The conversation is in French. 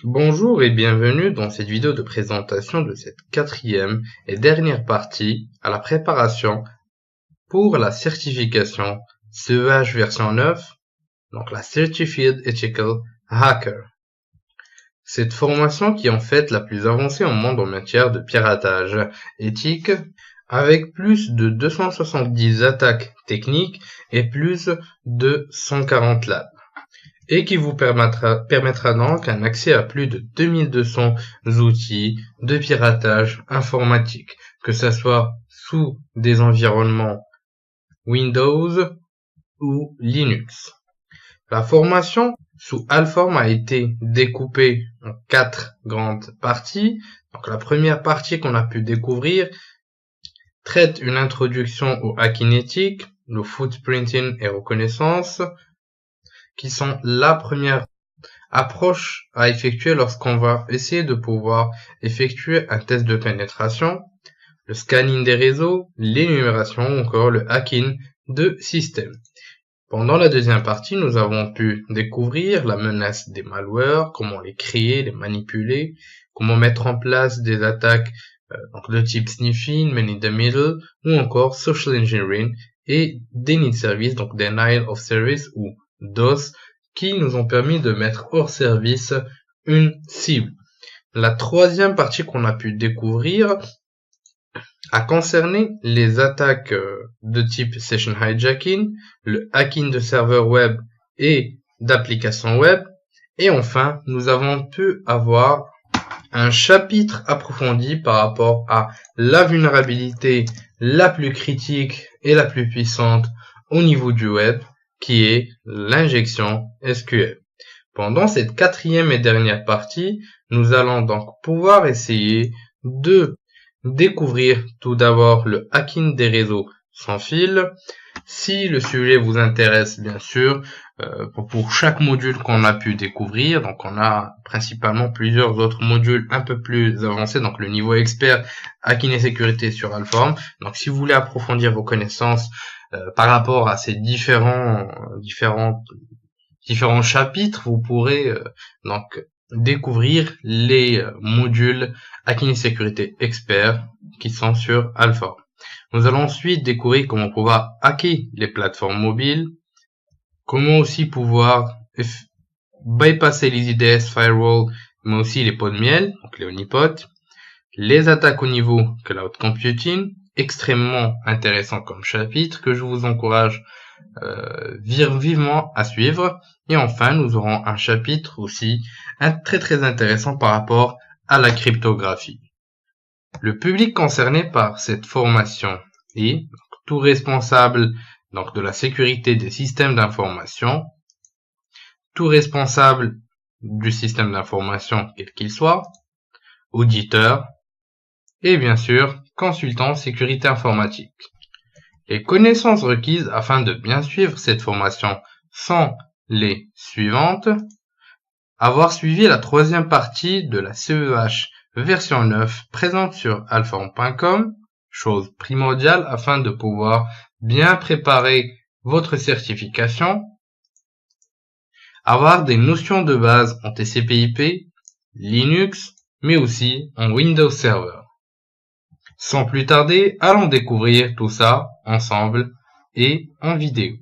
Bonjour et bienvenue dans cette vidéo de présentation de cette quatrième et dernière partie à la préparation pour la certification CEH version 9, donc la Certified Ethical Hacker. Cette formation qui est en fait la plus avancée au monde en matière de piratage éthique, avec plus de 270 attaques techniques et plus de 140 labs. Et qui vous permettra donc un accès à plus de 2200 outils de piratage informatique, que ce soit sous des environnements Windows ou Linux. La formation sous Alform a été découpée en 4 grandes parties. Donc la première partie qu'on a pu découvrir traite une introduction au hacking éthique, le footprinting et reconnaissance, qui sont la première approche à effectuer lorsqu'on va essayer de pouvoir effectuer un test de pénétration, le scanning des réseaux, l'énumération ou encore le hacking de systèmes. Pendant la deuxième partie, nous avons pu découvrir la menace des malwares, comment les créer, les manipuler, comment mettre en place des attaques de type sniffing, man in the middle, ou encore social engineering et déni de service, donc denial of service ou DOS, qui nous ont permis de mettre hors service une cible. La troisième partie qu'on a pu découvrir a concerné les attaques de type session hijacking, le hacking de serveurs web et d'applications web. Et enfin, nous avons pu avoir un chapitre approfondi par rapport à la vulnérabilité la plus critique et la plus puissante au niveau du web, qui est l'injection SQL. Pendant cette quatrième et dernière partie, nous allons donc pouvoir essayer de découvrir tout d'abord le hacking des réseaux sans fil. Si le sujet vous intéresse, bien sûr, pour chaque module qu'on a pu découvrir, donc on a principalement plusieurs autres modules un peu plus avancés, donc le niveau expert hacking et sécurité sur Alform. Donc si vous voulez approfondir vos connaissances par rapport à ces différents chapitres, vous pourrez donc découvrir les modules hacking et sécurité expert qui sont sur Alform. Nous allons ensuite découvrir comment pouvoir hacker les plateformes mobiles, comment aussi pouvoir bypasser les IDS firewall, mais aussi les pots de miel, donc les honeypots, les attaques au niveau cloud computing, extrêmement intéressant comme chapitre que je vous encourage vivement à suivre. Et enfin, nous aurons un chapitre aussi très intéressant par rapport à la cryptographie. Le public concerné par cette formation est tout responsable donc de la sécurité des systèmes d'information, tout responsable du système d'information quel qu'il soit, auditeur et bien sûr consultant sécurité informatique. Les connaissances requises afin de bien suivre cette formation sont les suivantes. Avoir suivi la troisième partie de la CEH version 9 présente sur alform.com, chose primordiale afin de pouvoir bien préparer votre certification. Avoir des notions de base en TCP/IP, Linux, mais aussi en Windows Server. Sans plus tarder, allons découvrir tout ça ensemble et en vidéo.